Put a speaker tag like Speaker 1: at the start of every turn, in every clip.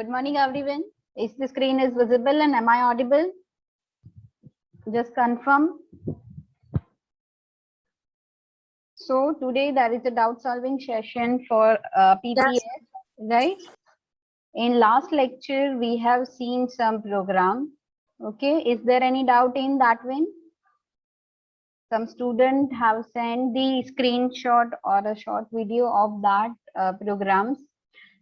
Speaker 1: Good morning, everyone. Is the screen is visible and am I audible? Just confirm. So today there is a doubt solving session for PPS, right? In last lecture we have seen some program. Okay, is there any doubt in that one? Some student have sent the screenshot or a short video of that programs.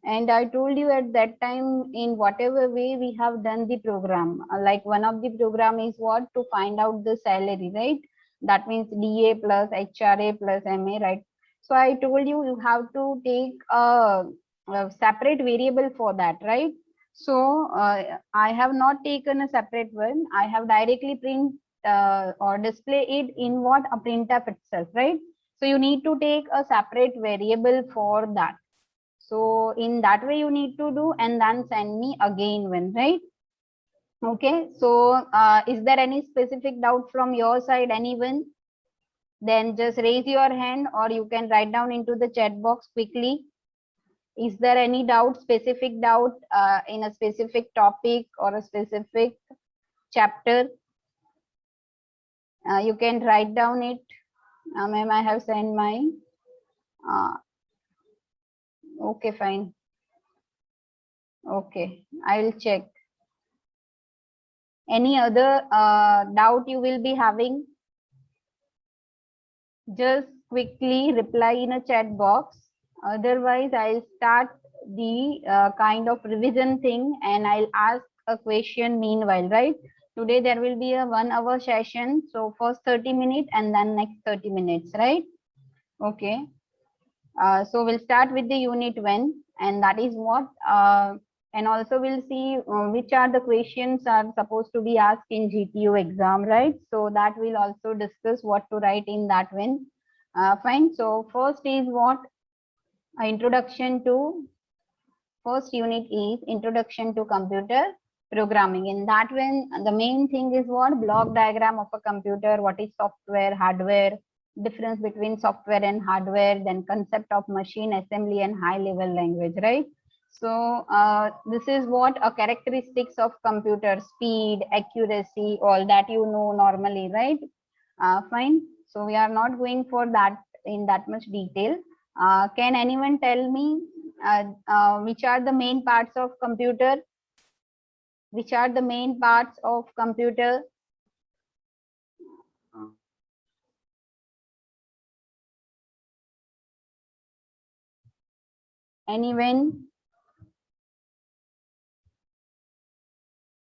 Speaker 1: And I told you at that time, in whatever way we have done the program, like one of the program is what, to find out the salary, right? That means DA plus HRA plus MA, right? So I told you, you have to take a separate variable for that, right? So I have not taken a separate one. I have directly print or display it in what, a printf itself, right? So you need to take a separate variable for that. So in that way you need to do, and then send me again one, right? Okay, so is there any specific doubt from your side, anyone? Then just raise your hand, or you can write down into the chat box quickly. Is there any doubt, specific doubt in a specific topic or a specific chapter? You can write down it. Ma'am, I have sent mine. Okay, fine. Okay, I will check. Any other doubt you will be having? Just quickly reply in a chat box. Otherwise, I'll start the kind of revision thing and I'll ask a question meanwhile, right? Today there will be a 1 hour session. So first 30 minutes and then next 30 minutes, right? Okay. So we'll start with the unit 1, and that is what, and also we'll see which are the questions are supposed to be asked in GPU exam, right? So that we'll also discuss what to write in that one. Fine. So first is what, introduction to, first unit is introduction to computer programming. In that one, the main thing is what, block diagram of a computer, what is software, hardware, difference between software and hardware, then concept of machine assembly and high level language, right? So this is what a characteristics of computer, speed, accuracy, all that you know normally, right? Fine. So we are not going for that in that much detail. Can anyone tell me which are the main parts of computer? Which are the main parts of computer? Anyone?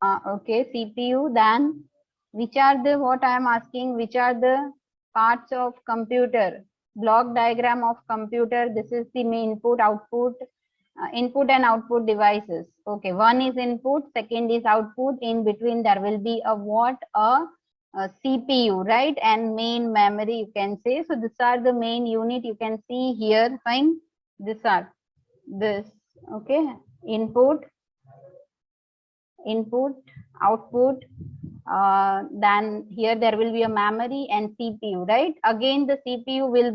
Speaker 1: Okay, CPU. Then which are the, what I am asking, which are the parts of computer? Block diagram of computer. This is the main input, output, input and output devices. Okay, one is input, second is output. In between there will be a what, a CPU, right? And main memory, you can say. So these are the main unit you can see here. Fine. These are this. Okay, input, output. Then here there will be a memory and CPU, right? Again the CPU will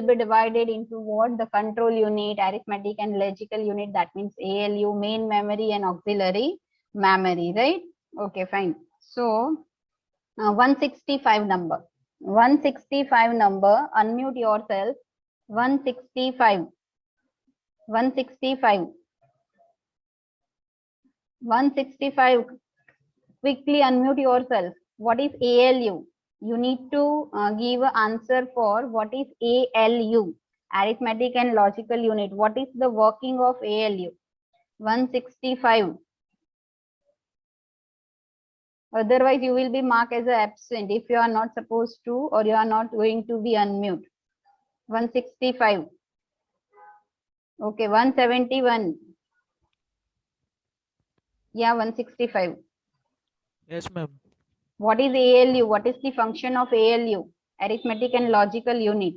Speaker 1: be divided into what, the control unit, arithmetic and logical unit, that means ALU, main memory and auxiliary memory, right? Okay, fine. So 165 number, 165 number, unmute yourself. 165, 165, 165, quickly unmute yourself. What is ALU? You need to give an answer for what is ALU, arithmetic and logical unit. What is the working of ALU? 165. Otherwise, you will be marked as absent if you are not supposed to, or you are not going to be unmute. 165. Okay, 171. Yeah, 165.
Speaker 2: Yes, ma'am.
Speaker 1: What is ALU? What is the function of ALU? Arithmetic and logical unit.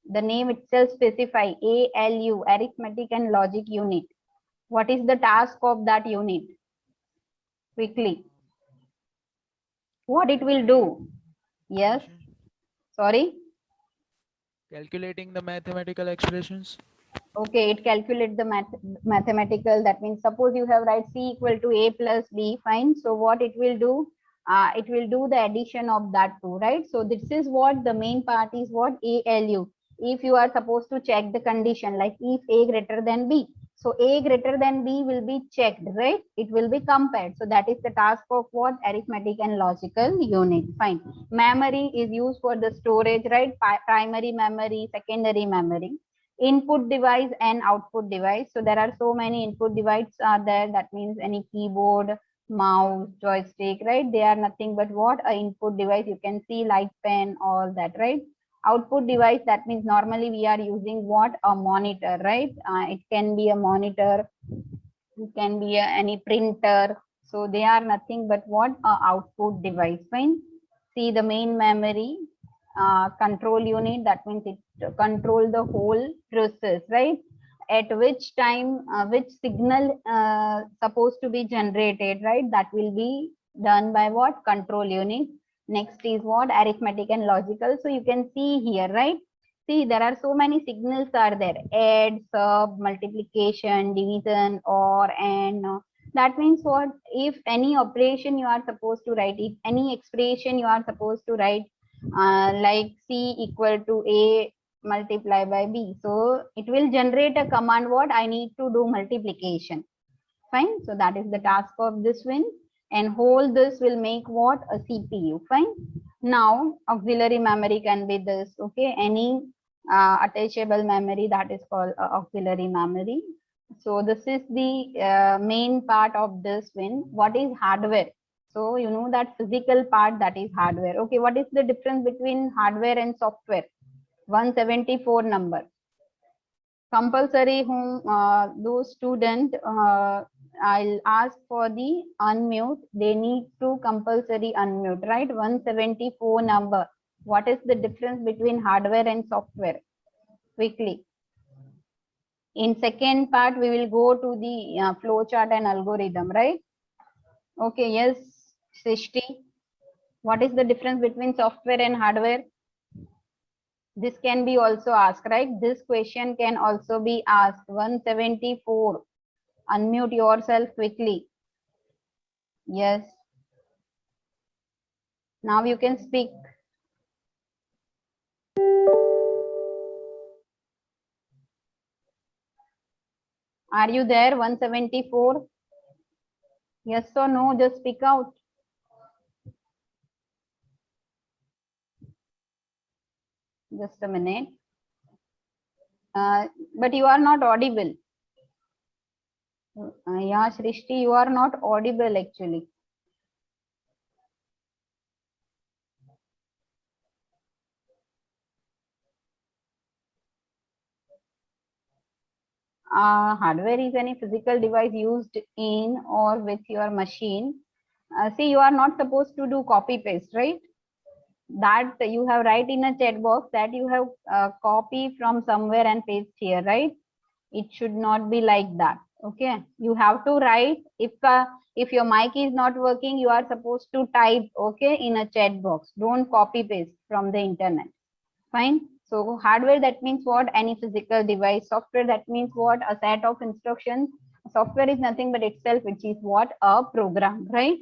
Speaker 1: The name itself specify ALU, arithmetic and logic unit. What is the task of that unit? Quickly. What it will do? Yes. Sorry.
Speaker 2: Calculating the mathematical expressions.
Speaker 1: Okay, it calculates the mathematical. That means suppose you have write C equal to A plus B, fine. So what it will do? It will do the addition of that two, right? So this is what the main part is, what ALU. If you are supposed to check the condition, like if A greater than B, so A greater than B will be checked, right? It will be compared. So that is the task of what? Arithmetic and logical unit. Fine. Memory is used for the storage, right? Primary memory, secondary memory. Input device and output device. So there are so many input devices are there. That means any keyboard, mouse, joystick, right? They are nothing but what? A input device. You can see light pen, all that, right? Output device, that means normally we are using what? A monitor, right? It can be a monitor, it can be any printer. So they are nothing but what? A output device. Fine. See the main memory, control unit, that means it control the whole process, right? At which time which signal supposed to be generated, right? That will be done by what? Control unit. Next is what? Arithmetic and logical. So you can see here, right? See, there are so many signals are there: add, sub, multiplication, division, or, and. That means what? If any operation you are supposed to write, if any expression you are supposed to write, like C equal to A multiply by B. So it will generate a command, what? I need to do multiplication. Fine. So that is the task of this one. And whole this will make what? A CPU. Fine. Now auxiliary memory can be this. Okay. Any attachable memory, that is called auxiliary memory. So this is the main part of this one. What is hardware? So you know that physical part, that is hardware. Okay, what is the difference between hardware and software? 174 number. Compulsory whom those student I'll ask for the unmute. They need to compulsory unmute, right? 174 number. What is the difference between hardware and software? Quickly. In second part, we will go to the flow chart and algorithm, right? Okay, yes, Srishti. What is the difference between software and hardware? This can be also asked, right? This question can also be asked. 174. Unmute yourself quickly. Yes. Now you can speak. Are you there? 174. Yes or no? Just speak out. Just a minute. But you are not audible. Yeah, Srishti, you are not audible actually. Hardware is any physical device used in or with your machine. See, you are not supposed to do copy paste, right? That you have write in a chat box that you have copy from somewhere and paste here, right? It should not be like that. Okay, you have to write. If your mic is not working, you are supposed to type, okay, in a chat box. Don't copy paste from the internet. Fine. So hardware, that means what? Any physical device. Software, that means what? A set of instructions. Software is nothing but itself, which is what? A program, right?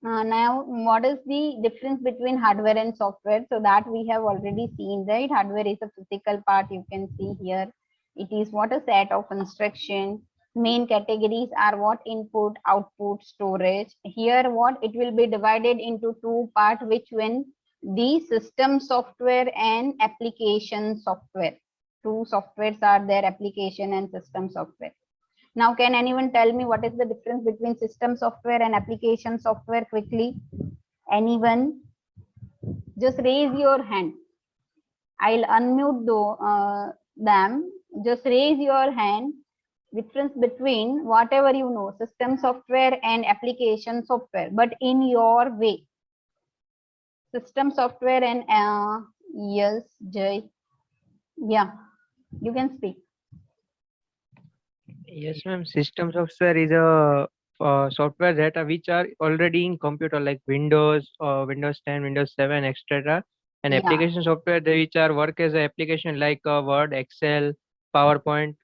Speaker 1: Now, what is the difference between hardware and software? So that we have already seen, right? Hardware is a physical part. You can see here. It is what? A set of instruction. Main categories are what? Input, output, storage. Here, what? It will be divided into two parts, which when the system software and application software. Two softwares are there, application and system software. Now, can anyone tell me what is the difference between system software and application software quickly? Anyone? Just raise your hand. I'll unmute them. Just raise your hand. Difference between whatever you know, system software and application software, but in your way. System software and yes, Jay. Yeah, you can speak.
Speaker 2: Yes, ma'am. System software is a software that are which are already in computer like Windows, Windows 10, Windows 7, etc. And
Speaker 1: Yeah.
Speaker 2: application software which are work as an application like Word, Excel, PowerPoint,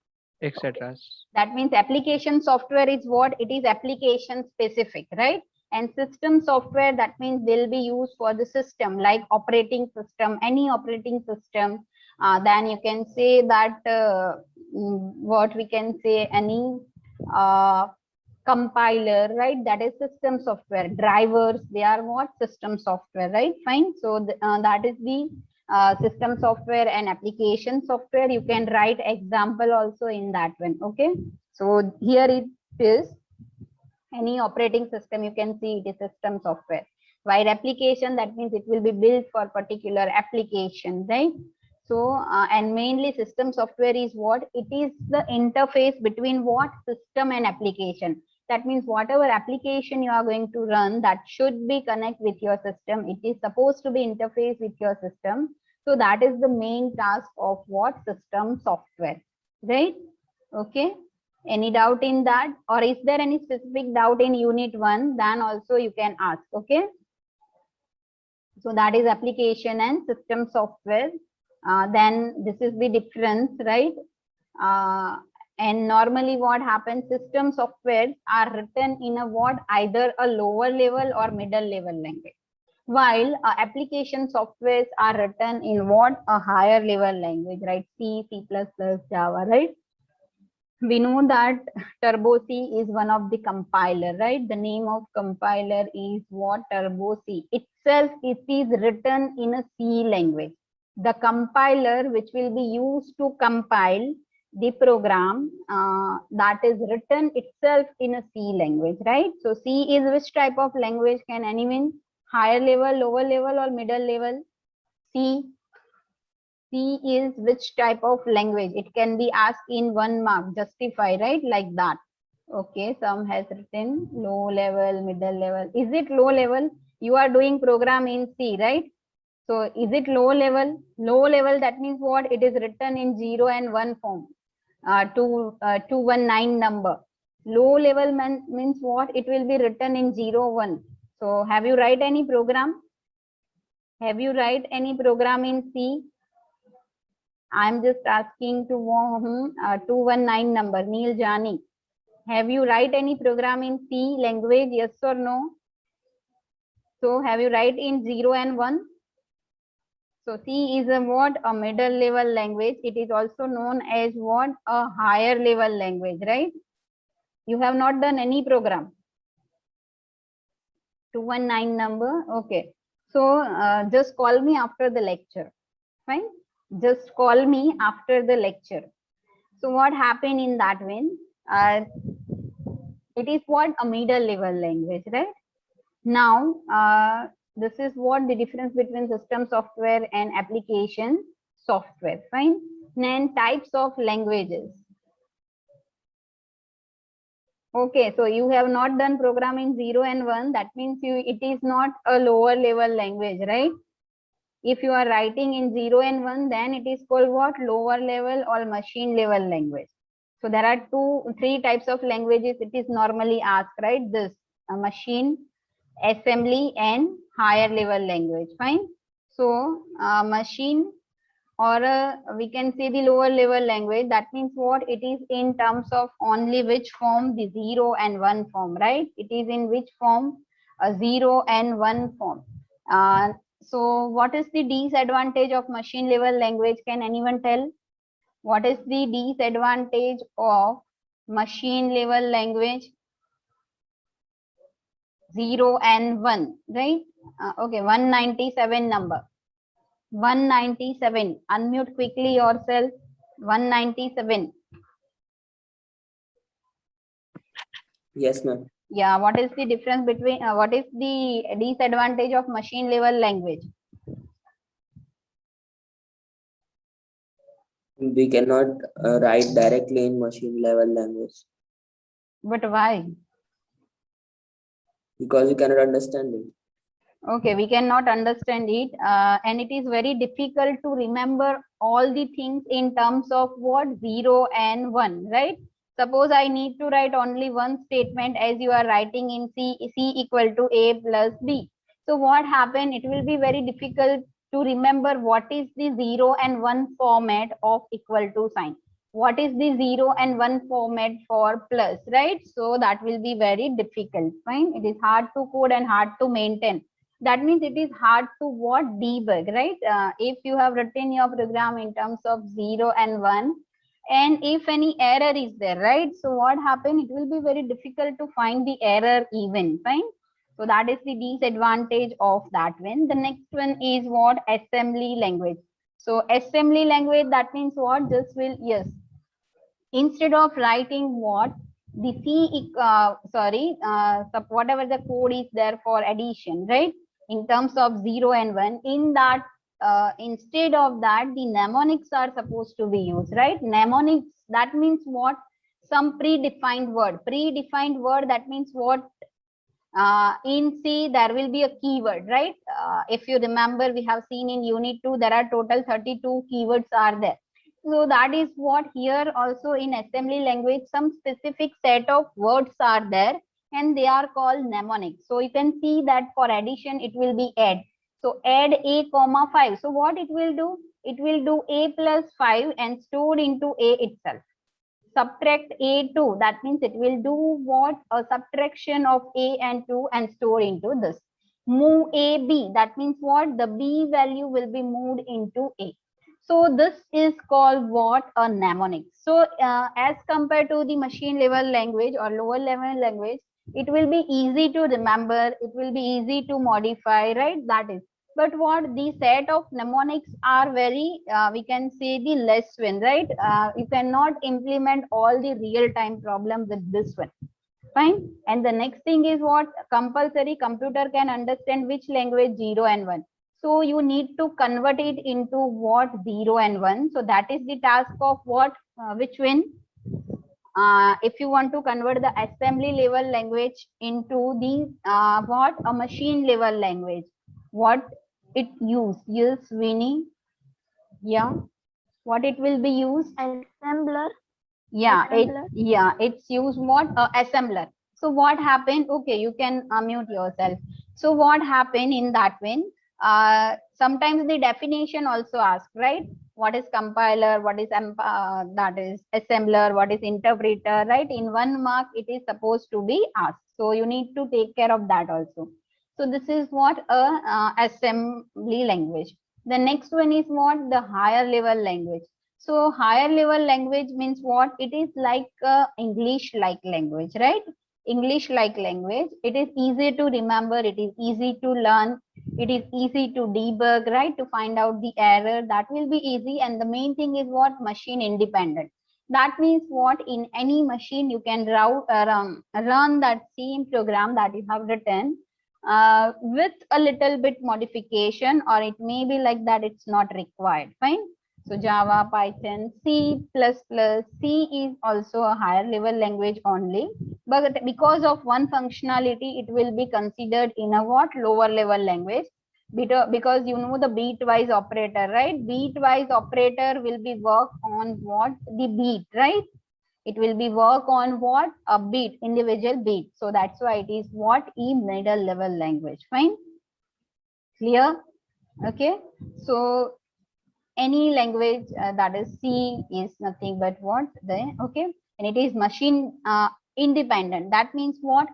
Speaker 2: etc.
Speaker 1: That means application software is what? It is application specific, right? And system software, that means they'll be used for the system, like operating system, any operating system. Then you can say that what we can say, any compiler, right? That is system software. Drivers, they are what? System software, right? Fine. So that is the system software and application software. You can write example also in that one. Okay. So here it is any operating system. You can see it is system software. While application, that means it will be built for particular application, right? So and mainly system software is what? It is the interface between what? System and application. That means whatever application you are going to run, that should be connect with your system. It is supposed to be interface with your system. So that is the main task of what? System software, right? Okay. Any doubt in that? Or is there any specific doubt in unit 1? Then also you can ask. Okay. So that is application and system software. Then this is the difference, right? And normally what happens, system softwares are written in a what? Either a lower level or middle level language, while application softwares are written in what? A higher level language, right? C, C++, Java, right? We know that Turbo C is one of the compiler, right? The name of compiler is what? Turbo C. Itself, it is written in a C language. The compiler which will be used to compile the program that is written itself in a C language, right? So C is which type of language? Can anyone? Higher level, lower level, or middle level? C. C is which type of language? It can be asked in 1 mark. Justify, right? Like that. Okay, some has written low level, middle level. Is it low level? You are doing program in C, right? So is it low level? Low level, that means what? It is written in 0 and 1 form. 219 number. Low level means what? It will be written in 0, 1. So have you write any program? Have you write any program in C? I'm just asking to 219 number, Neil Jani. Have you write any program in C language? Yes or no? So have you write in 0 and 1? So C is a what? A middle level language. It is also known as what? A higher level language, right? You have not done any program. 219 number. Okay. So just call me after the lecture. Fine. Just call me after the lecture. So what happened in that way? It is what? A middle level language, right? Now, this is what the difference between system software and application software. Fine. Then types of languages. Okay, so you have not done programming 0 and 1. That means it is not a lower level language, right? If you are writing in 0 and 1, then it is called what? Lower level or machine level language. So there are 3 types of languages. It is normally asked, right? This machine, assembly, and higher level language. Fine. So machine, or we can say the lower level language, that means what? It is in terms of only which form? The 0 and 1 form, right? It is in which form? A 0 and 1 form. So what is the disadvantage of machine level language? Can anyone tell? What is the disadvantage of machine level language? 0 and 1, right? Okay, 197 number. 197. Unmute quickly yourself. 197.
Speaker 3: Yes, ma'am.
Speaker 1: Yeah, what is the difference between, what is the disadvantage of machine level language?
Speaker 3: We cannot write directly in machine level language
Speaker 1: But why?
Speaker 3: because we cannot understand it.
Speaker 1: Okay, we cannot understand it, and it is very difficult to remember all the things in terms of what? 0 and 1, right? Suppose I need to write only one statement as you are writing in C equal to A plus B. So what happened? It will be very difficult to remember what is the 0 and 1 format of equal to sign. what is the 0 and 1 format for plus, right? So that will be very difficult, fine. It is hard to code and hard to maintain. That means it is hard to what debug, right? If you have written your program in terms of 0 and 1, and if any error is there, right? So what happened? It will be very difficult to find the error even, fine. So that is the disadvantage of that one. The next one is what? Assembly language. So assembly language, that means what? This will, yes, instead of writing what the whatever the code is there for addition, right? In terms of 0 and 1, in that instead of that, the mnemonics are supposed to be used, right? Mnemonics, that means what? Some predefined word, that means what? In C, there will be a keyword, right? If you remember, we have seen in unit 2, there are total 32 keywords are there. So that is what here also in assembly language, some specific set of words are there and they are called mnemonics. So you can see that for addition, it will be add. So add a comma 5. So what it will do? It will do a plus 5 and stored into a itself. Subtract a2, that means it will do what? A subtraction of a and 2 and store into this. Move a b, that means what? The b value will be moved into a. So this is called what? A mnemonic. So as compared to the machine level language or lower level language, it will be easy to remember, it will be easy to modify, right? That is. But what the set of mnemonics are very, we can say the less one, right? You cannot implement all the real time problem with this one, fine. And the next thing is what? Compulsory computer can understand which language 0 and 1. So you need to convert it into what? 0 and 1. So that is the task of what? Which one? If you want to convert the assembly level language into the what? A machine level language. What it use? Yes, Winnie. Yeah. What it will be used?
Speaker 4: Assembler.
Speaker 1: Yeah,
Speaker 4: Assembler.
Speaker 1: it's used what? Assembler. So what happened? Okay, you can mute yourself. So what happened in that one? Sometimes the definition also ask, right? What is compiler? What is that is assembler? What is interpreter? Right? In 1 mark, it is supposed to be asked. So you need to take care of that also. So this is what a assembly language. The next one is what? The higher level language. So higher level language means what? It is like English like language, right? English like language. It is easy to remember. It is easy to learn. It is easy to debug, right? To find out the error. That will be easy. And the main thing is what? Machine independent. That means what? In any machine, you can run that same program that you have written with a little bit modification, or it may be like that it's not required, fine. So Java, Python, C++, C is also a higher level language only, but because of one functionality, it will be considered in a what? Lower level language, because you know the beat-wise operator, right? Beat-wise operator will be work on what? The beat, right? It will be work on what? A beat, individual beat. So that's why it is what? E middle level language, fine. Clear? Okay. So any language that is C is nothing but what? Okay, and it is machine independent. That means what?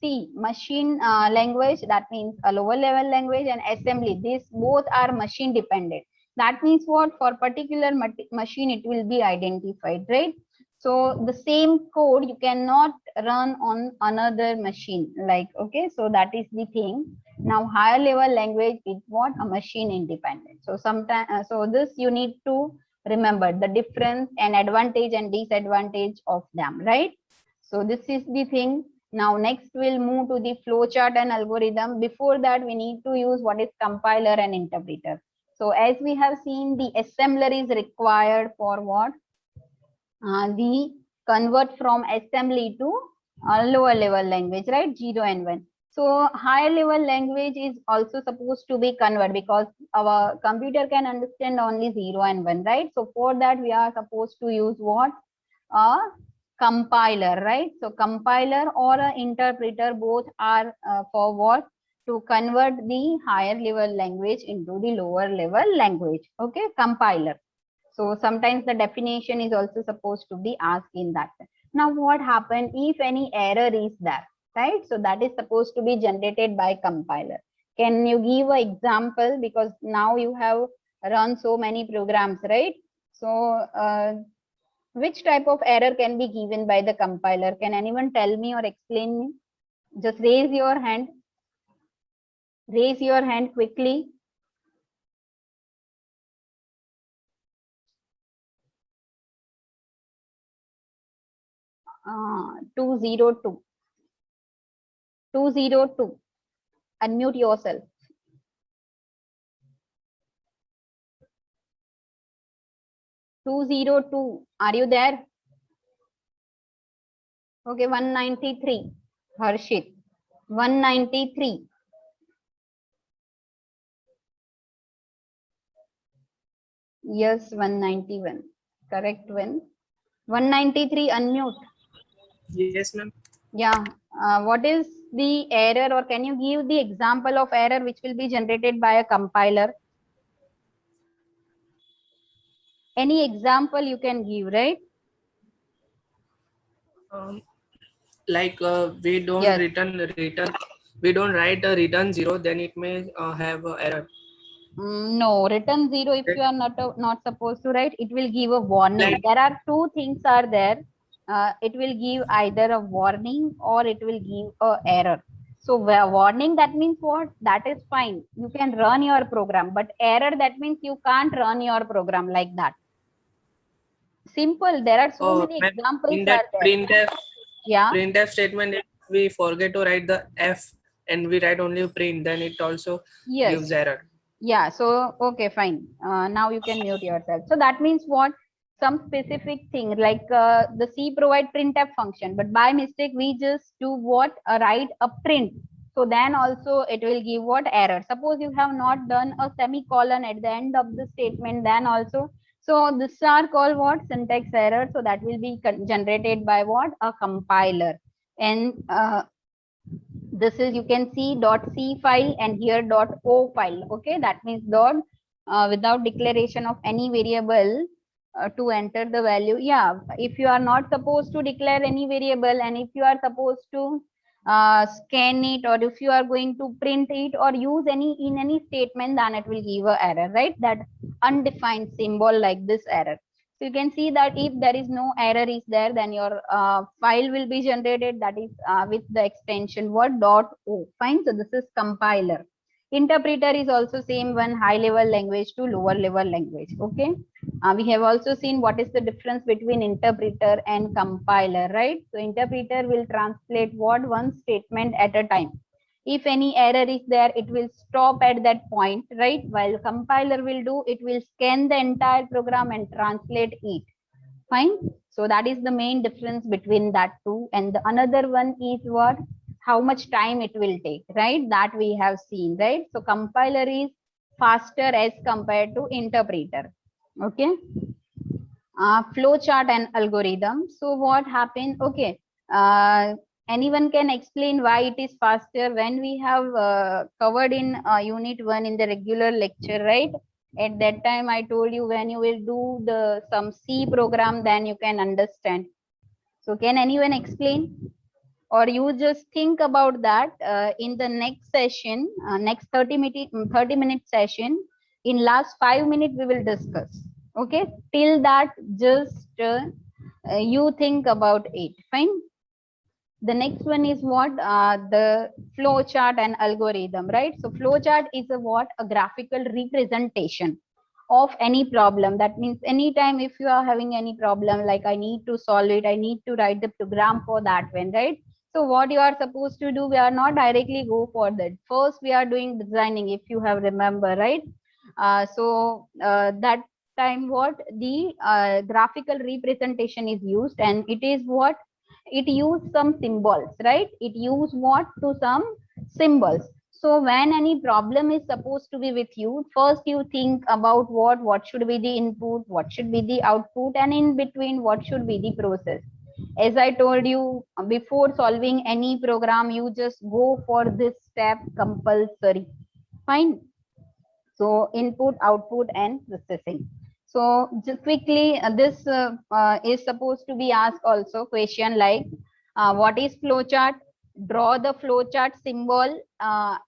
Speaker 1: C, machine language, that means a lower level language, and assembly, these both are machine dependent. That means what? For particular machine it will be identified, right? So the same code you cannot run on another machine, like, okay, so that is the thing. Now higher level language is what? A machine independent. So sometimes so this you need to remember the difference and advantage and disadvantage of them, right? So this is the thing. Now next we'll move to the flowchart and algorithm. Before that, we need to use what is compiler and interpreter. So as we have seen, the assembler is required for what? The convert from assembly to lower level language, right? 0 and 1. So higher level language is also supposed to be convert, because our computer can understand only 0 and 1, right? So for that we are supposed to use what? A compiler, right? So compiler or an interpreter, both are for what? To convert the higher level language into the lower level language. Okay, compiler. So sometimes the definition is also supposed to be asked in that way. Now what happened if any error is there, right? So that is supposed to be generated by compiler. Can you give an example, because now you have run so many programs, right? So which type of error can be given by the compiler? Can anyone tell me or explain me? Just raise your hand. Raise your hand quickly. 202. 202. Unmute yourself. 202. Are you there? Okay, 193. Harshit. 193. Yes, 191. Correct one. 193, unmute.
Speaker 4: Yes, ma'am.
Speaker 1: Yeah. What is the error, or can you give the example of error which will be generated by a compiler? Any example you can give, right?
Speaker 4: Like we don't
Speaker 1: Yes.
Speaker 4: we don't write a return 0, then it may have a error.
Speaker 1: No, return 0, if you are not supposed to write, it will give a warning.
Speaker 4: Like,
Speaker 1: There are two things are there. It will give either a warning or it will give a error. So warning, that means what? That is fine. You can run your program, but error, that means you can't run your program like that. Simple. There are so many
Speaker 4: ma'am,
Speaker 1: examples
Speaker 4: in that
Speaker 1: are there. Yeah.
Speaker 4: printf statement, if we forget to write the f and we write only print, then it also
Speaker 1: Yes.
Speaker 4: gives error.
Speaker 1: Yeah, so okay, fine. Now you can mute yourself. So that means what? Some specific thing like the C provide printf function, but by mistake we just do what? Write a print. So then also it will give what? Error. Suppose you have not done a semicolon at the end of the statement, then also. So this are called what? Syntax error. So that will be generated by what? A compiler. And this is, you can see .c file and here .o file. Okay, that means dot without declaration of any variable to enter the value. Yeah, if you are not supposed to declare any variable, and if you are supposed to scan it, or if you are going to print it or use any statement, then it will give a error, right? That undefined symbol like this error. So you can see that if there is no error is there, then your file will be generated, that is with the extension what? .o. Fine. So this is compiler. Interpreter is also same one, high level language to lower level language. Okay. We have also seen what is the difference between interpreter and compiler, right? So interpreter will translate what? One statement at a time. If any error is there, it will stop at that point, right? While compiler will do, it will scan the entire program and translate it. Fine. So that is the main difference between that two. And the another one is what? How much time it will take, right? That we have seen, right? So compiler is faster as compared to interpreter. Okay. Flowchart and algorithm. So what happened? Okay. Anyone can explain why it is faster? When we have covered in unit 1 in the regular lecture, right? At that time I told you, when you will do the some C program, then you can understand. So can anyone explain, or you just think about that in the next session, next 30 minute session? In last 5 minutes we will discuss. Okay, till that just you think about it. Fine. The next one is what? The flow chart and algorithm, right? So flow chart is a what? A graphical representation of any problem. That means anytime if you are having any problem, like I need to solve it, I need to write the program for that one, right? So what you are supposed to do, we are not directly go for that. First we are doing designing, if you have remember, right? That time what? The graphical representation is used, and it is what? It use some symbols, right? It use what? To some symbols. So when any problem is supposed to be with you, first you think about what should be the input, what should be the output, and in between what should be the process. As I told you, before solving any program, you just go for this step compulsory. Fine. So input, output, and processing. So just quickly, this is supposed to be asked also question like, what is flowchart? Draw the flowchart symbol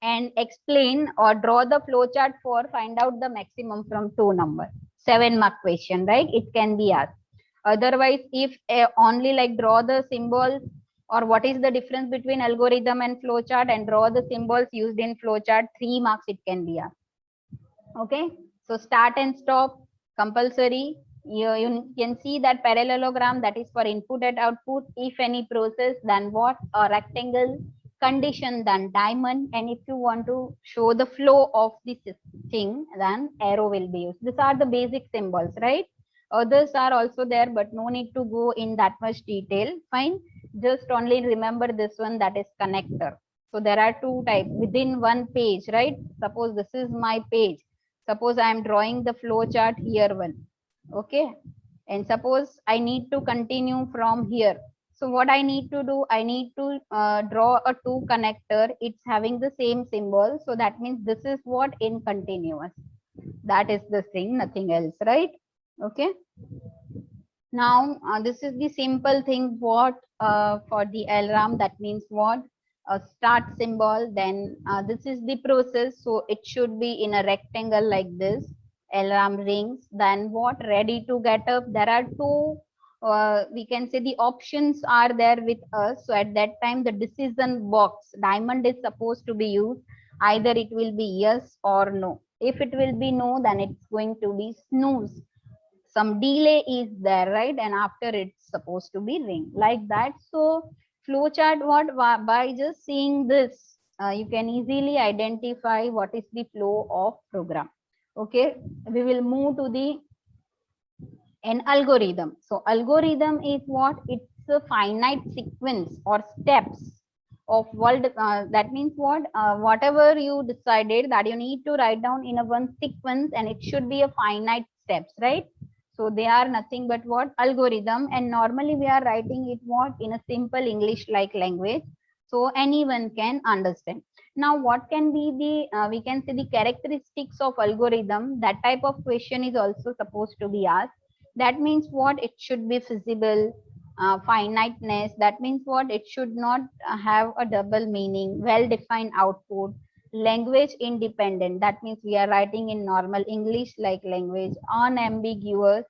Speaker 1: and explain, or draw the flowchart for find out the maximum from 2 number. 7 mark question, right? It can be asked. Otherwise, if only like draw the symbols, or what is the difference between algorithm and flowchart, and draw the symbols used in flowchart, 3 marks it can be asked. Okay, so start and stop compulsory. You can see that parallelogram, that is for input and output. If any process, then what? A rectangle. Condition, then diamond. And if you want to show the flow of this thing, then arrow will be used. These are the basic symbols, right? Others are also there, but no need to go in that much detail. Fine, just only remember this one, that is connector. So there are 2 types within one page, right? Suppose this is my page. Suppose I am drawing the flow chart here one. Okay, and suppose I need to continue from here. So what I need to do, I need to draw a 2 connector. It's having the same symbol. So that means this is what? In continuous. That is the thing, nothing else, right? Okay. Now this is the simple thing. What for the alarm? That means what? A start symbol. Then this is the process. So it should be in a rectangle like this. Alarm rings. Then what? Ready to get up. There are 2. We can say the options are there with us. So at that time, the decision box diamond is supposed to be used. Either it will be yes or no. If it will be no, then it's going to be snooze. Some delay is there, right? And after it's supposed to be ring, like that. So flowchart, what? By just seeing this, you can easily identify what is the flow of program. Okay, we will move to the an algorithm. So algorithm is what? It's a finite sequence or steps of world. That means what? Whatever you decided that you need to write down in a one sequence, and it should be a finite steps, right? So they are nothing but what? Algorithm. And normally we are writing it what? In a simple English like language, so anyone can understand. Now what can be the we can say the characteristics of algorithm? That type of question is also supposed to be asked. That means what? It should be feasible. Finiteness, that means what? It should not have a double meaning. Well defined output. Language independent, that means we are writing in normal English like language. Unambiguous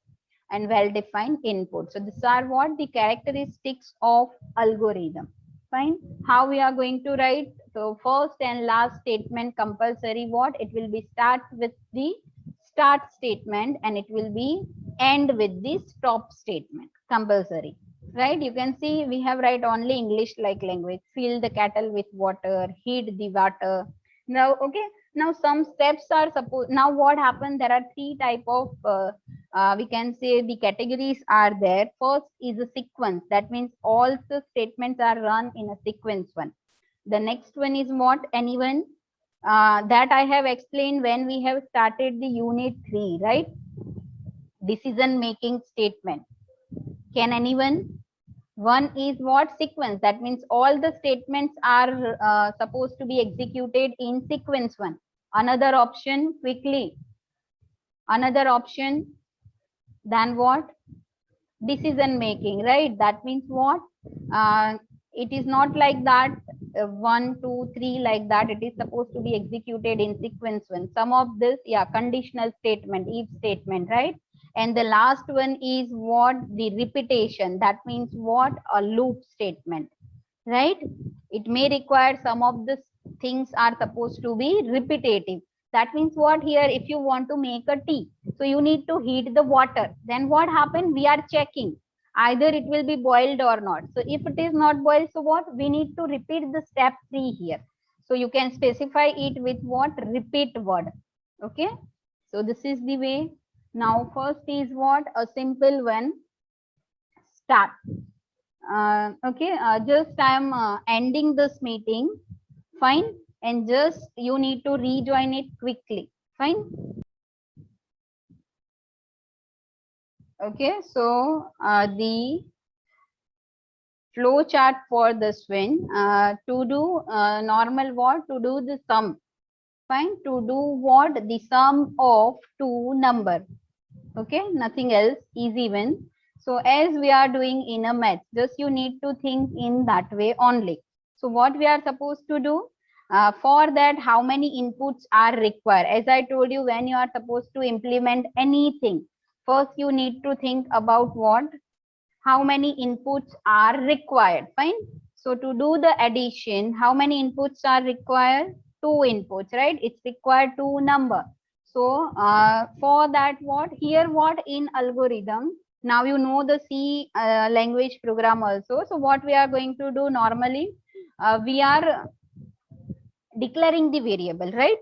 Speaker 1: and well defined input. So these are what? The characteristics of algorithm. Fine, how we are going to write? So first and last statement compulsory. What? It will be start with the start statement, and it will be end with the stop statement. Compulsory, right? You can see we have write only English like language. Fill the kettle with water, heat the water. Now okay, now some steps are supposed. Now what happened? There are 3 type of we can say the categories are there. First is a sequence, that means all the statements are run in a sequence one. The next one is what? Anyone that I have explained when we have started the unit 3, right? Decision making statement. Can anyone? One is what? Sequence, that means all the statements are supposed to be executed in sequence one. Another option, quickly. Another option, then what? Decision making, right? That means what? It is not like that 1 2 3 like that. It is supposed to be executed in sequence one. Some of this, yeah, conditional statement, if statement, right? And the last one is what? The repetition, that means what? A loop statement, right? It may require some of the things are supposed to be repetitive. That means what? Here if you want to make a tea, so you need to heat the water. Then what happened? We are checking either it will be boiled or not. So if it is not boiled, so what? We need to repeat the step 3 here. So you can specify it with what? Repeat word. Okay, so this is the way. Now first is what? A simple one, start. Okay, just I am ending this meeting. Fine, and just you need to rejoin it quickly. Fine. Okay, so the flow chart for this one, to do normal what? To do the sum. Fine, to do what? The sum of 2 number. Okay, nothing else, easy win. So as we are doing in a math, just you need to think in that way only. So what we are supposed to do, for that, how many inputs are required? As I told you, when you are supposed to implement anything, first you need to think about what, how many inputs are required. Fine. So to do the addition, how many inputs are required? Two inputs, right? It's required two number. So for that, what here, what in algorithm, now you know the C language program also. So what we are going to do normally, we are declaring the variable, right?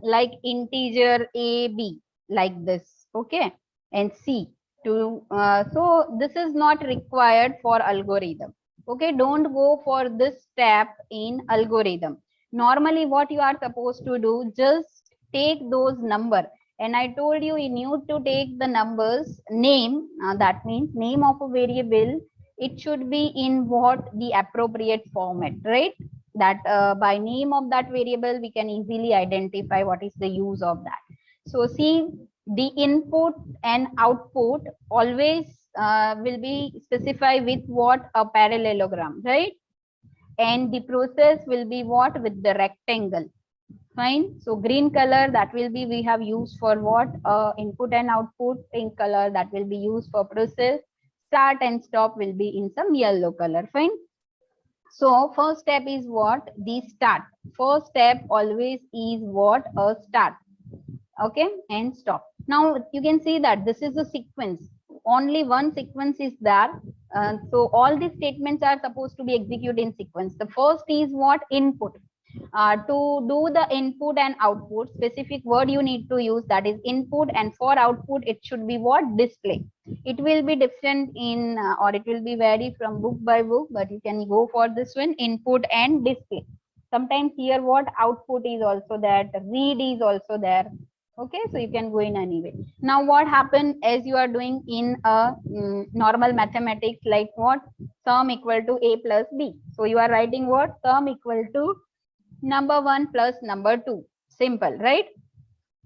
Speaker 1: Like integer a, b, like this. Okay. And C to, so this is not required for algorithm. Okay. Don't go for this step in algorithm. Normally what you are supposed to do, just take those number. And I told you, you need to take the numbers name, that means name of a variable, it should be in what, the appropriate format, right? That by name of that variable we can easily identify what is the use of that. So see, the input and output always will be specified with what, a parallelogram, right? And the process will be what, with the rectangle. Fine. So green color, that will be, we have used for what, input and output. Pink color, that will be used for process. Start and stop will be in some yellow color. Fine. So first step is what, the start. First step always is what, a start. Okay, and stop. Now you can see that this is a sequence. Only one sequence is there. So all these statements are supposed to be executed in sequence. The first is what, input. To do the input and output, specific word you need to use, that is input, and for output it should be what, display. It will be different in or it will be vary from book by book, but you can go for this one, input and display. Sometimes here what, output is also there, read is also there. Okay, so you can go in any way. Now what happened, as you are doing in a normal mathematics, like what, sum equal to a plus b. So you are writing what, sum equal to number 1 plus number 2. Simple, right?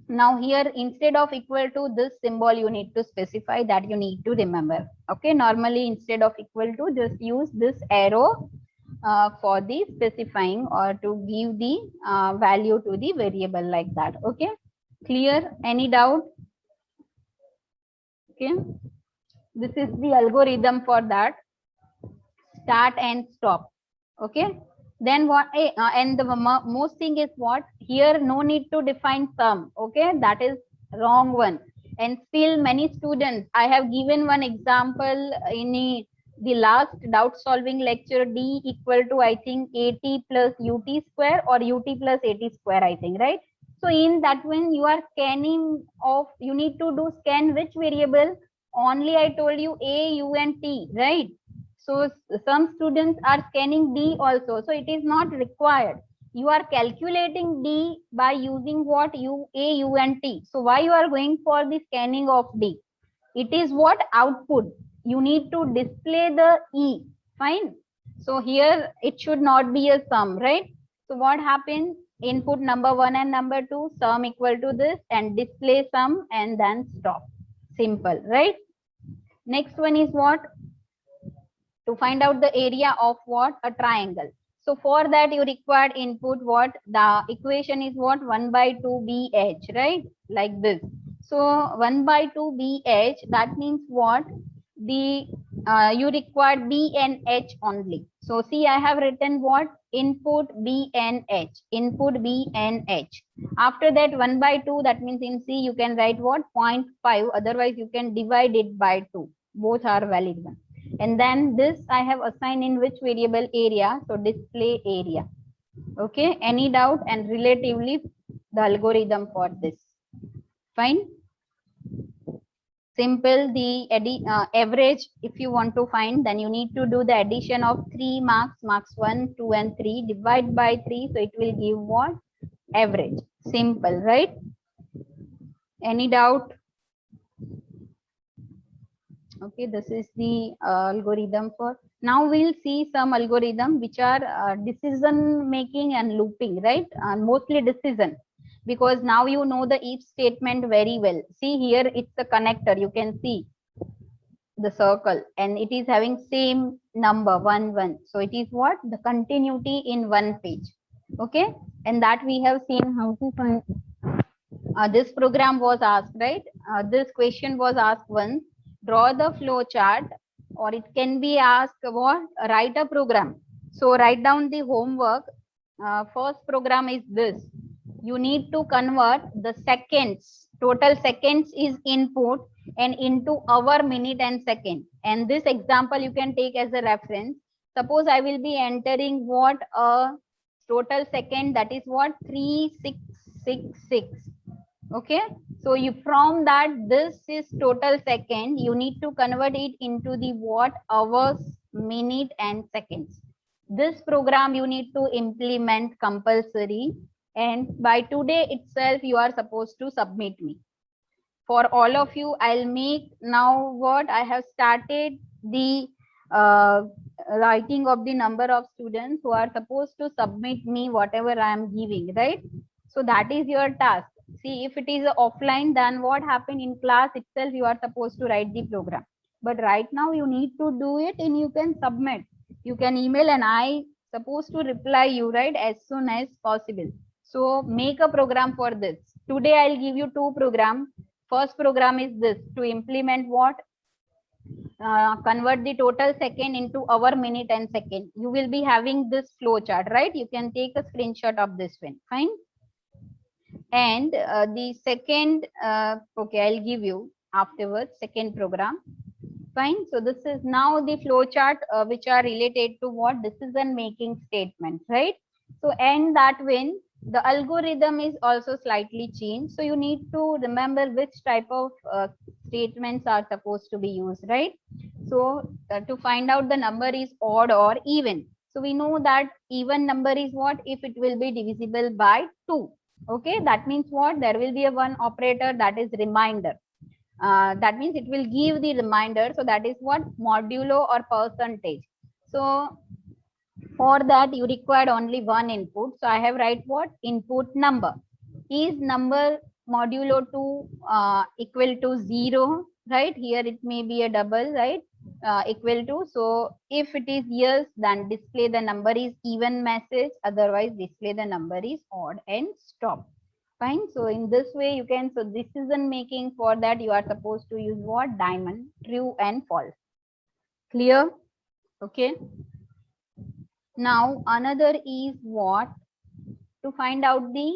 Speaker 1: Now here, instead of equal to, this symbol you need to specify, that you need to remember. Okay, normally instead of equal to, just use this arrow for the specifying or to give the value to the variable, like that. Okay, clear? Any doubt? Okay, this is the algorithm for that, start and stop. Okay, then what, and the most thing is what, here no need to define sum. Okay, that is wrong one. And still many students, I have given one example in the last doubt solving lecture, d equal to, I think, at plus ut square or ut plus at square, I think, right? So in that, when you are scanning of, you need to do scan which variable, only I told you a, u and t, right? So some students are scanning D also. So it is not required. You are calculating D by using what, A, U and T. So why you are going for the scanning of D? It is what, output. You need to display the E. Fine. So here it should not be a sum, right? So what happens? Input number 1 and number 2, sum equal to this, and display sum and then stop. Simple, right? Next one is what? To find out the area of what, a triangle. So for that you required input what, the equation is what, 1 by 2 bh, right? Like this. So 1 by 2 bh, that means what, the you required b and h only. So see, I have written what, input b and h, input b and h. After that 1 by 2, that means in C you can write what, 0.5, otherwise you can divide it by 2. Both are valid one. And then this I have assigned in which variable, area. So display area. Okay, any doubt? And relatively the algorithm for this. Fine. Simple. The average, if you want to find, then you need to do the addition of 3 marks, marks 1, 2 and 3, divide by 3. So it will give what, average. Simple, right? Any doubt? Okay, this is the algorithm for. Now we'll see some algorithm which are decision making and looping, right? Mostly decision. because now you know the if statement very well. See here, it's a connector. You can see the circle and it is having same number 1 1. So it is what? The continuity in one page. Okay. And that we have seen how to find. This program was asked, right? This question was asked once. Draw the flow chart, or it can be asked what? Write a program. So write down the homework. First program is this. You need to convert the seconds. Total seconds is input and into hour, minute and second. And this example you can take as a reference. Suppose I will be entering what? A total second, that is what? 3666. Okay, so you from that, this is total second, you need to convert it into the what? Hours, minute and seconds. This program you need to implement compulsory, and by today itself you are supposed to submit me. For all of you, I'll make now what? I have started the writing of the number of students who are supposed to submit me whatever I am giving, right? So that is your task. See, if it is offline, then what happened in class itself, you are supposed to write the program. But right now you need to do it and you can submit. You can email and I supposed to reply you, right, as soon as possible. So make a program for this. Today I'll give you 2 programs. First program is this, to implement what? Convert the total second into hour, minute and second. You will be having this flow chart, right? You can take a screenshot of this one. Fine. And the second, okay, I'll give you afterwards, second program. Fine. So this is now the flow chart which are related to what? Decision making statements, right? So and that when the algorithm is also slightly changed. So you need to remember which type of statements are supposed to be used, right? So to find out the number is odd or even. So we know that even number is what? If it will be divisible by 2. Okay, that means what? There will be a one operator, that is reminder. That means it will give the reminder. So that is what? Modulo or percentage. So for that you required only one input. So I have write what? Input number. Is number modulo 2 equal to 0, right? Here it may be a double, right? Equal to. So if it is yes, then display the number is even message, otherwise display the number is odd and stop. Fine. So in this way you can, so decision making, for that you are supposed to use what? Diamond, true and false. Clear? Okay. Now another is what? To find out the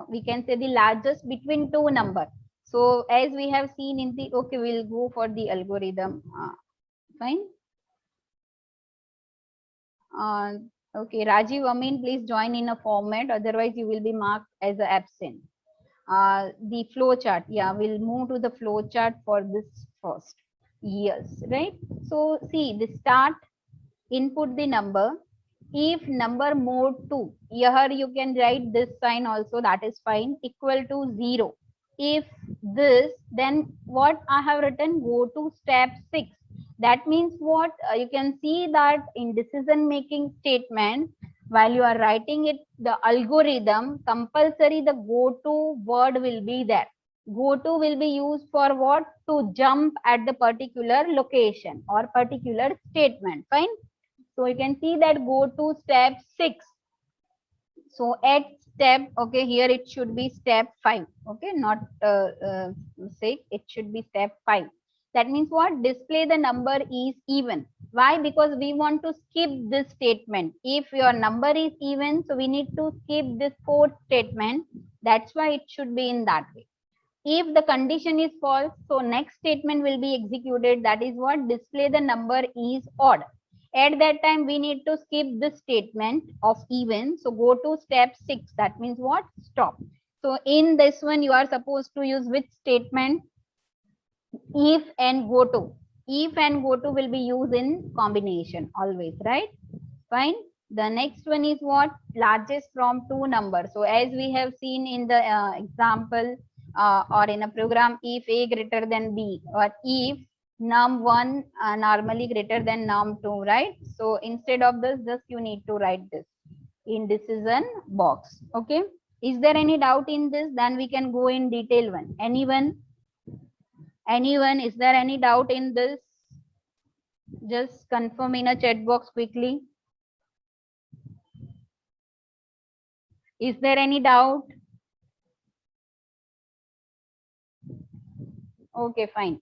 Speaker 1: we can say the largest between 2 numbers. So as we have seen in the, okay, we'll go for the algorithm. Fine. Okay, Rajiv, Amin, please join in a format, otherwise you will be marked as a absent. The flow chart, yeah, we'll move to the flow chart for this first. Yes, right? So see, the start, input the number. If number mode 2, here you can write this sign also, that is fine, equal to 0. If this, then what I have written? Go to step 6. That means what? You can see that in decision making statement, while you are writing it, the algorithm, compulsory the go to word will be there. Go to will be used for what? To jump at the particular location or particular statement. Fine. So you can see that go to step 6. So at step, okay, here it should be step 5. Okay, not 6, it should be step 5. That means what? Display the number is even. Why? Because we want to skip this statement. If your number is even, so we need to skip this 4th statement. That's why it should be in that way. If the condition is false, so next statement will be executed. That is what? Display the number is odd. At that time, we need to skip this statement of even. So go to step 6. That means what? Stop. So in this one, you are supposed to use which statement? If and go to. If and go to will be used in combination always, right? Fine. The next one is what? Largest from 2 numbers. So as we have seen in the example or in a program, if A greater than B, or if num1 normally greater than num2, right? So instead of this, just you need to write this in decision box. Okay. Is there any doubt in this? Then we can go in detail one. Anyone? Anyone? Is there any doubt in this? Just confirm in a chat box quickly. Is there any doubt? Okay, fine.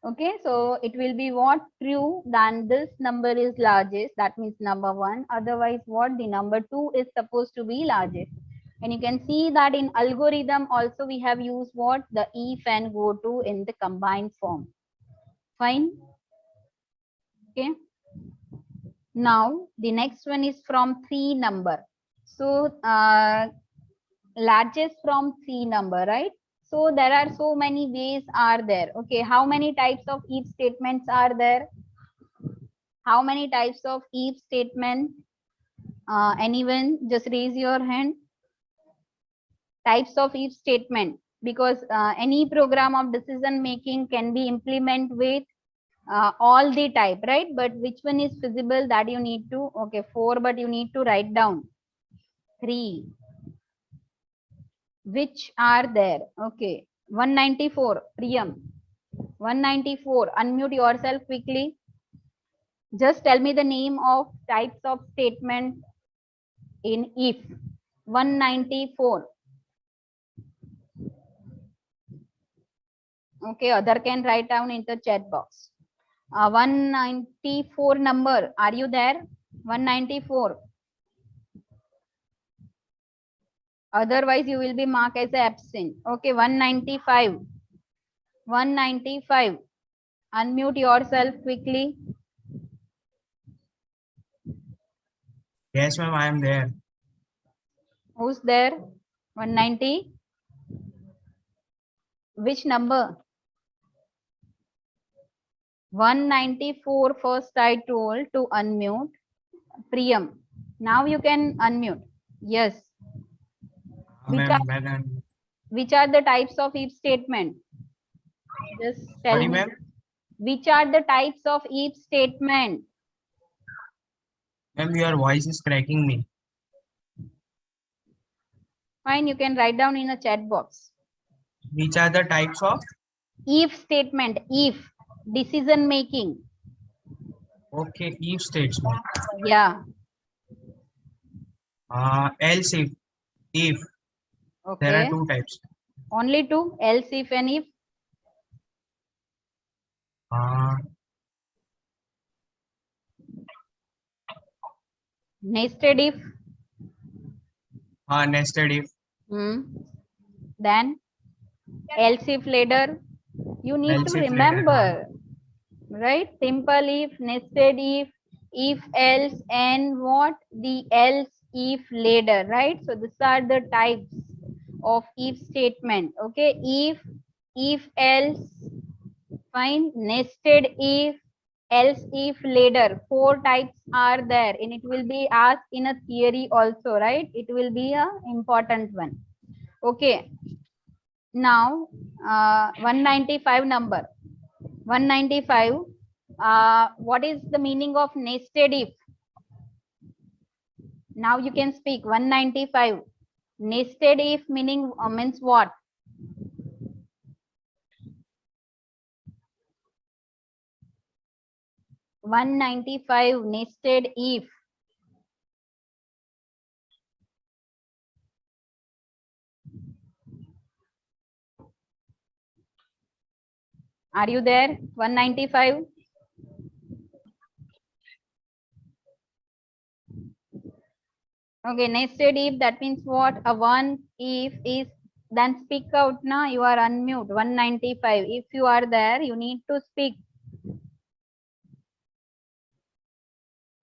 Speaker 1: Okay, so it will be what? True, then this number is largest, that means number 1. Otherwise, what? The number 2 is supposed to be largest. And you can see that in algorithm also we have used what? The if and go to in the combined form. Fine. Okay. Now, the next one is from 3 number. So, largest from 3 number, right? So there are so many ways are there. Okay, how many types of if statements are there? How many types of if statement? Anyone just raise your hand. Types of if statement, because any program of decision making can be implemented with all the type, right? But which one is feasible, that you need to, okay, 4, but you need to write down 3. Which are there? Okay, 194, Priyam. 194, unmute yourself quickly. Just tell me the name of types of statement in if. 194. Okay, other can write down in the chat box. 194 number, are you there? 194. Otherwise, you will be marked as absent. Okay, 195. 195. Unmute yourself quickly.
Speaker 5: Yes, ma'am, I am there.
Speaker 1: Who's there? 190. Which number? 194 first I told to unmute. Priyam. Now you can unmute. Yes. Which are the types of if statement? Just tell
Speaker 5: Sorry,
Speaker 1: me.
Speaker 5: ma'am.
Speaker 1: Which are the types of if statement?
Speaker 5: Ma'am, your voice is cracking me.
Speaker 1: Fine, you can write down in a chat box.
Speaker 5: Which are the types of?
Speaker 1: If statement, if decision making.
Speaker 5: Okay, if statement.
Speaker 1: Yeah.
Speaker 5: Else if.
Speaker 1: Okay.
Speaker 5: There are 2 types.
Speaker 1: Only 2, else if and if. Nested if.
Speaker 5: Nested if.
Speaker 1: Then else if later. You need
Speaker 5: Else
Speaker 1: to
Speaker 5: if
Speaker 1: remember, right? Simple if, nested if else, and what? The else if later, right? So these are the types of if statement. Okay, if else, fine, nested if, else if later. 4 types are there, and it will be asked in a theory also, right? It will be a important one. Okay. Now 195 number. 195. What is the meaning of nested if? Now you can speak. 195. Nested if meaning means what? (195) nested if. Are you there? 195. Okay, nested if, that means what? A one if is, then speak out now. You are unmute. 195. If you are there, you need to speak.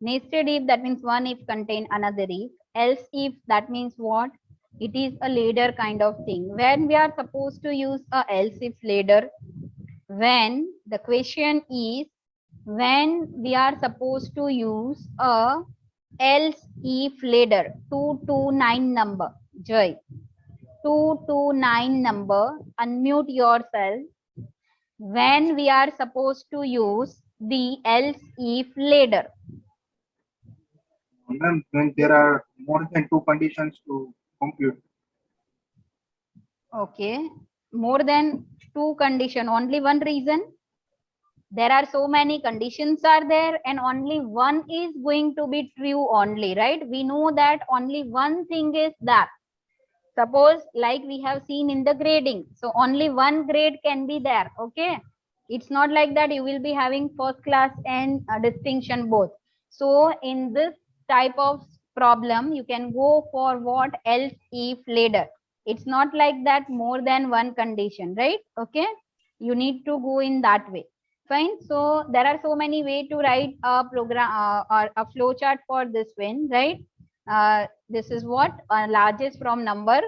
Speaker 1: Nested if, that means one if contain another if. Else if, that means what? It is a ladder kind of thing. When we are supposed to use a else if ladder, when the question is, when we are supposed to use a else if ladder, 229 number. Joy, 229 number, unmute yourself. When we are supposed to use the else if ladder.
Speaker 6: When there are more than 2 conditions to compute.
Speaker 1: Okay, more than two condition, only one reason. There are so many conditions are there and only one is going to be true only, right? We know that only one thing is that. Suppose like we have seen in the grading. So only one grade can be there. Okay. It's not like that you will be having first class and distinction both. So in this type of problem, you can go for what else if later. It's not like that more than one condition, right? Okay. You need to go in that way. Fine. So there are so many ways to write a program or a flow chart for this one, right? This is what largest from number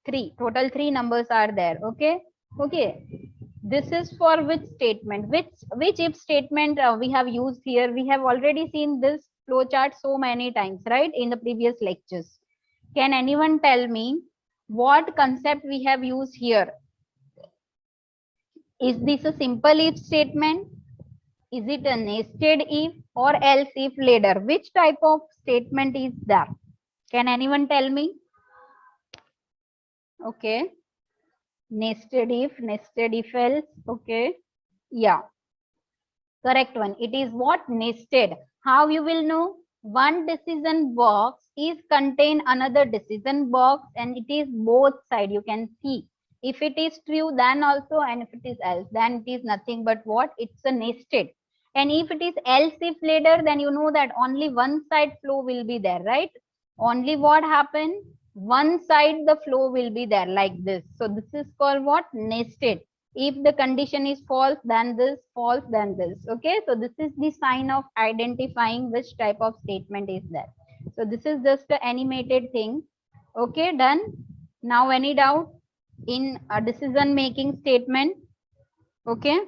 Speaker 1: 3. Total 3 numbers are there. Okay. Okay. This is for which statement? Which if statement we have used here? We have already seen this flow chart so many times, right? In the previous lectures. Can anyone tell me what concept we have used here? Is this a simple if statement? Is it a nested if or else if later? Which type of statement is that? Can anyone tell me? Okay. Nested if else. Okay. Yeah. Correct one. It is what? Nested. How you will know? One decision box is contain another decision box and it is both side. You can see. If it is true, then also, and if it is else, then it is nothing but what? It's a nested. And if it is else if later, then you know that only one side flow will be there, right? Only what happened? One side the flow will be there like this. So this is called what? Nested. If the condition is false, then this, false, then this. Okay, so this is the sign of identifying which type of statement is there. So this is just an animated thing. Okay, done. Now any doubt in a decision making statement? Okay.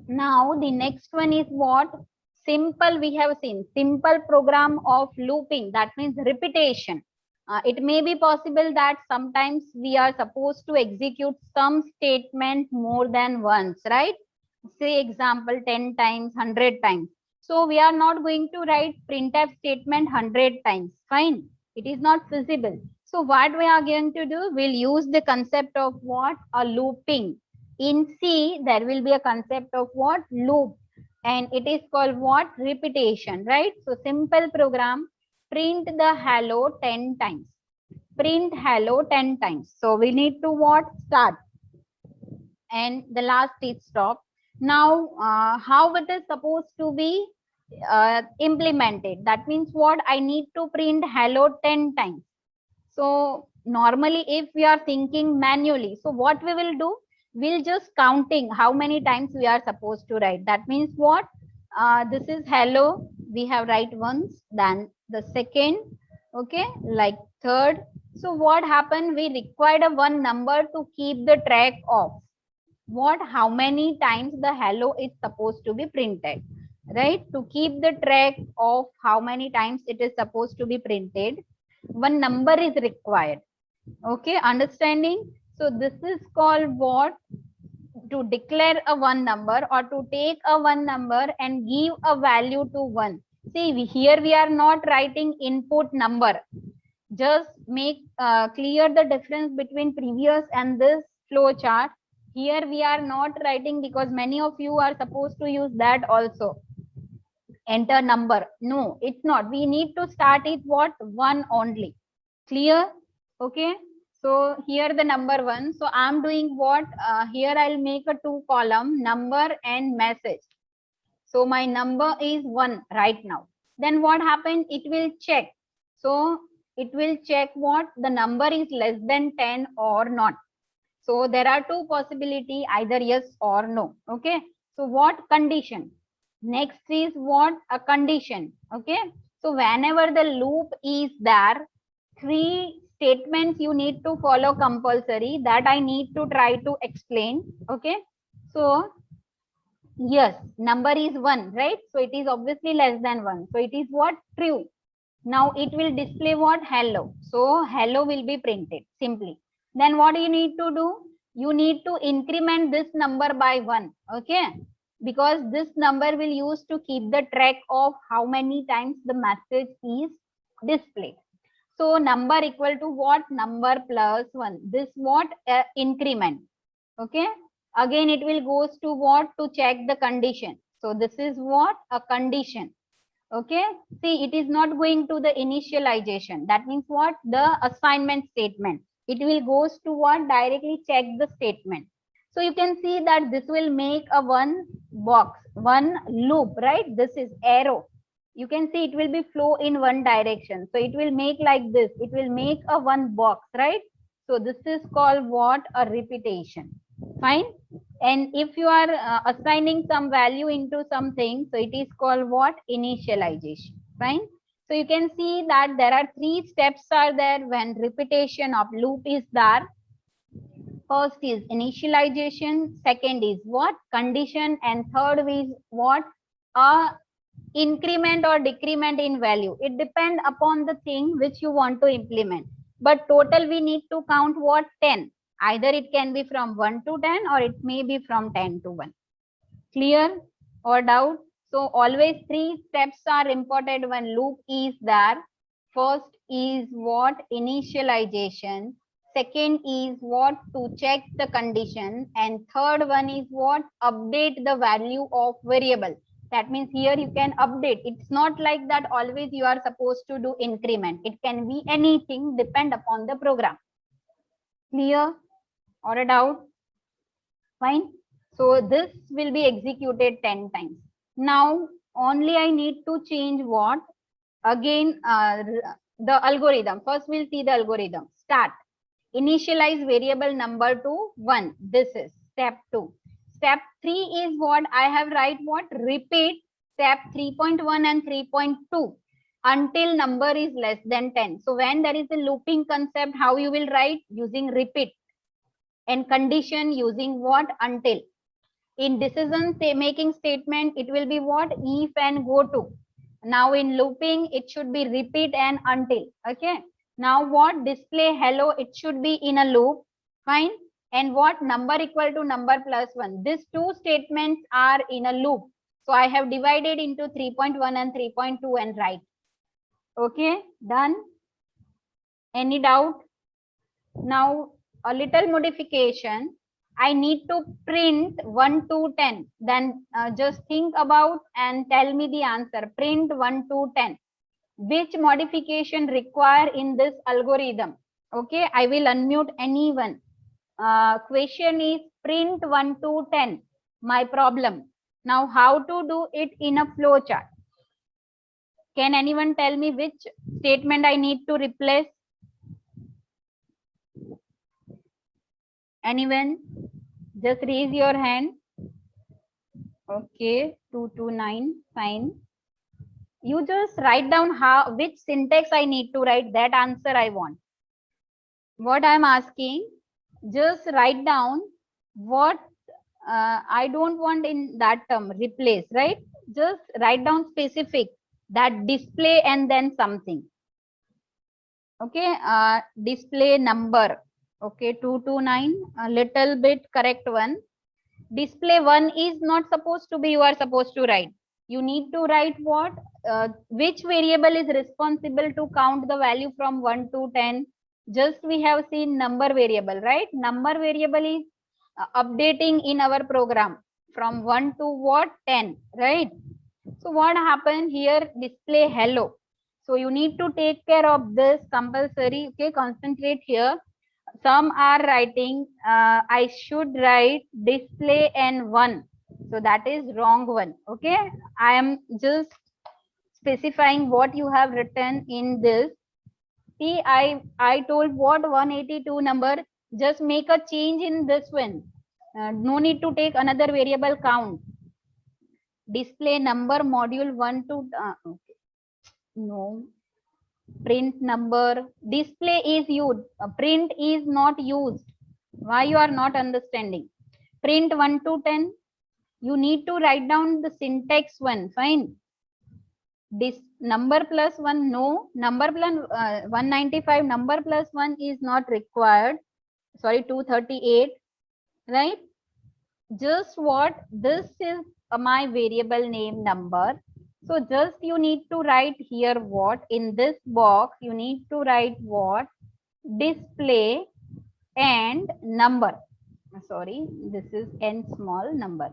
Speaker 1: Now the next one is what? Simple. We have seen simple program of looping. That means repetition. It may be possible that sometimes we are supposed to execute some statement more than once, right? Say example 10 times, 100 times. So we are not going to write printf statement 100 times. Fine. It is not feasible. So what we are going to do? We'll use the concept of what? A looping. In C, there will be a concept of what? Loop. And it is called what? Repetition, right? So simple program. Print the hello 10 times. Print hello 10 times. So we need to what? Start. And the last is stop. Now, how it is supposed to be implemented? That means what? I need to print hello 10 times. So normally if we are thinking manually, so what we will do? We'll just counting how many times we are supposed to write. That means what? This is hello. We have write once, then the second, okay, like third. So what happened? We required a one number to keep the track of what? How many times the hello is supposed to be printed, right? To keep the track of how many times it is supposed to be printed, one number is required. Okay, understanding? So this is called what? To declare a one number or to take a one number and give a value to one. See, here we are not writing input number. Just make clear the difference between previous and this flow chart. Here we are not writing because many of you are supposed to use that also. Enter number. No, it's not. We need to start it what? One only. Clear? Okay. So here the number 1. So I'm doing what? Here I'll make a 2 column, number and message. So my number is 1 right now. Then what happened? It will check. So it will check what? The number is less than 10 or not. So there are two possibility, either yes or no. Okay. So what? Condition. Next is what? A condition. Okay. So whenever the loop is there, 3 statements you need to follow compulsory, that I need to try to explain. Okay. So yes, number is 1, right? So it is obviously less than 1. So it is what? True. Now it will display what? Hello. So hello will be printed simply. Then what you need to do? You need to increment this number by 1. Okay. Because this number will use to keep the track of how many times the message is displayed. So number equal to what? Number plus 1. This what? Increment. Okay. Again, it will goes to what? To check the condition. So this is what? A condition. Okay. See, it is not going to the initialization. That means what? The assignment statement. It will goes to what? Directly check the statement. So you can see that this will make a one box, one loop, right? This is arrow. You can see it will be flow in one direction. So it will make like this. It will make a one box, right? So this is called what? A repetition. Fine. And if you are assigning some value into something, so it is called what? Initialization. Fine. So you can see that there are 3 steps are there when repetition of loop is there. First is initialization, second is what? Condition, and third is what? Increment or decrement in value. It depends upon the thing which you want to implement. But total we need to count what? 10. Either it can be from 1 to 10 or it may be from 10 to 1. Clear or doubt? So always 3 steps are important when loop is there. First is what? Initialization. Second is what? To check the condition. And third one is what? Update the value of variable. That means here you can update. It's not like that always you are supposed to do increment. It can be anything, depend upon the program. Clear or a doubt? Fine. So this will be executed 10 times. Now only I need to change what? Again, the algorithm. First we'll see the algorithm. Start. Initialize variable number to 1. This is step 2. Step 3 is what? I have write what? Repeat step 3.1 and 3.2 until number is less than 10. So when there is a looping concept, how you will write? Using repeat. And condition using what? Until. In decision making statement, it will be what? If and go to. Now in looping, it should be repeat and until. Okay. Now what? Display hello, it should be in a loop. Fine. And what? Number equal to number plus 1. These 2 statements are in a loop. So I have divided into 3.1 and 3.2 and write. Okay. Done. Any doubt? Now a little modification. I need to print 1 to 10. Then just think about and tell me the answer. Print 1 to 10. Which modification require in this algorithm? Okay, I will unmute anyone. Question is print 1 to 10. My problem. Now how to do it in a flow chart? Can anyone tell me which statement I need to replace? Anyone? Just raise your hand. Okay, 229, fine. You just write down which syntax I need to write. That answer I want. What I'm asking, just write down what I don't want in that term, replace, right? Just write down specific, that display and then something. Okay, display number. Okay, 229, a little bit correct one. Display 1 is not supposed to be, you are supposed to write. You need to write what? Which variable is responsible to count the value from 1 to 10? Just we have seen number variable, right? Number variable is updating in our program from 1 to what? 10, right? So what happened here? Display hello. So you need to take care of this compulsory. Okay, concentrate here. Some are writing, I should write display and 1. So that is wrong one. Okay, I am just specifying what you have written in this. See, I told what 182 number, just make a change in this one. No need to take another variable count. Display number module 1 to, okay. No. Print number, display is used, print is not used. Why you are not understanding? Print 1 to 10, you need to write down the syntax one. Fine. This number plus 1, no. Number plus 195, number plus 1 is not required. Sorry, 238, right? Just what? This is my variable name number. So just you need to write here what in this box you need to write what display and number. Sorry, this is n small number.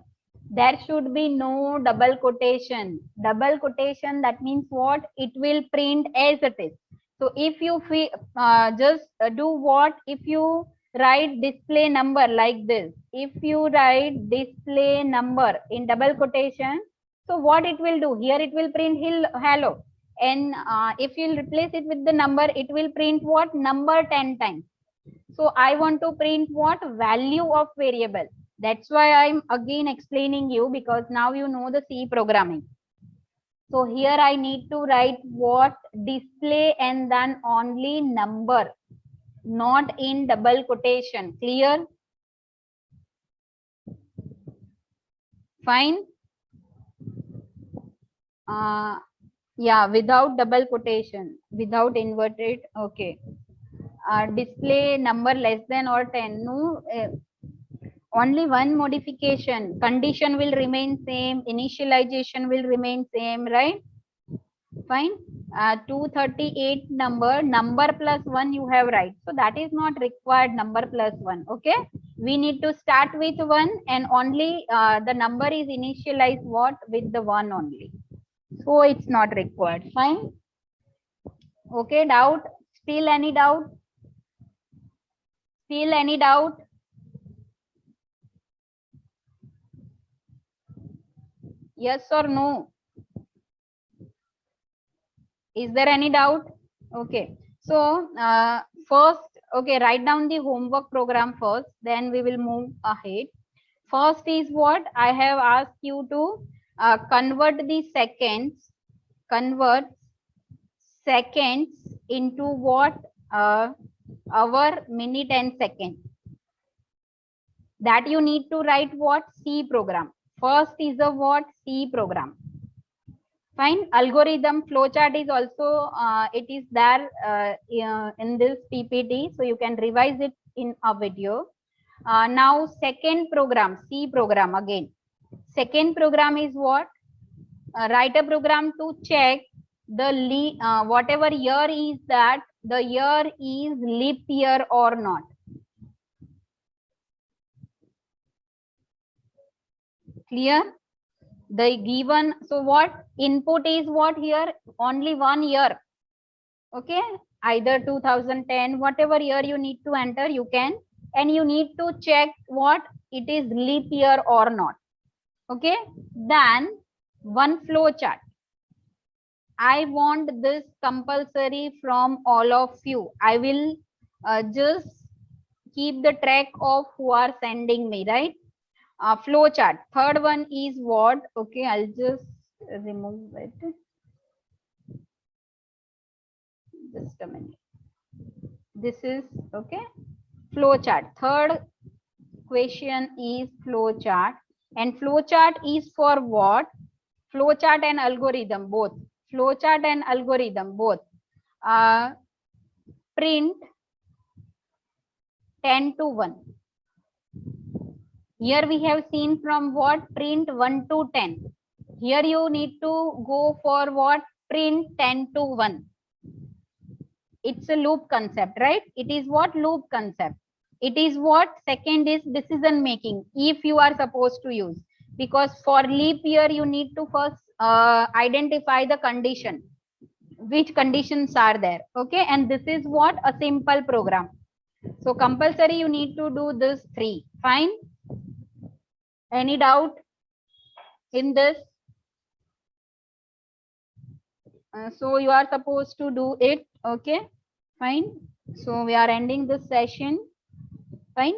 Speaker 1: There should be no double quotation. Double quotation, that means what? It will print as it is. So if you just do what? If you write display number like this, if you write display number in double quotation, so what it will do? Here it will print hello. And if you replace it with the number, it will print what? Number 10 times. So I want to print what? Value of variable. That's why I'm again explaining you, because now you know the C programming. So here I need to write what? Display and then only number, not in double quotation. Clear? Fine. Yeah, without double quotation, without inverted. Okay. Display number less than or 10. No, only one modification. Condition will remain same. Initialization will remain same, right? Fine. 238 number plus 1 you have right. So that is not required, number plus 1. Okay. We need to start with 1 and only the number is initialized what? With the 1 only. So it's not required. Fine. Okay. Doubt? Still any doubt? Still any doubt? Yes or no? Is there any doubt? Okay. So first, okay, write down the homework program first, then we will move ahead. First is what? I have asked you to convert seconds into what? Hour, minute and second. That you need to write what? C program. First is the what? C program. Fine. Algorithm flowchart is also it is there in this PPT, so you can revise it in a video. Now second program, C program again. Second program is what? Write a program to check the whatever year is that, the year is leap year or not. Clear? The given, so what input is what here? Only 1 year. Okay, either 2010, whatever year you need to enter, you can, and you need to check what it is leap year or not. Okay, then one flow chart. I want this compulsory from all of you. I will just keep the track of who are sending me, right? Flow chart. Third one is what? Okay, I'll just remove it. Just a minute. This is okay. Flow chart. Third question is flow chart, and flow chart is for what? Flow chart and algorithm both. Flow chart and algorithm both. Print 10 to 1. Here we have seen from what? Print 1 to 10. Here you need to go for what? Print 10 to 1. It's a loop concept, right? It is what? Loop concept. It is what? Second is decision making, if you are supposed to use. Because for leap year, you need to first identify the condition. Which conditions are there? Okay, and this is what? A simple program. So compulsory you need to do this 3. Fine. Any doubt in this? So you are supposed to do it. Okay, fine. So we are ending this session. Fine.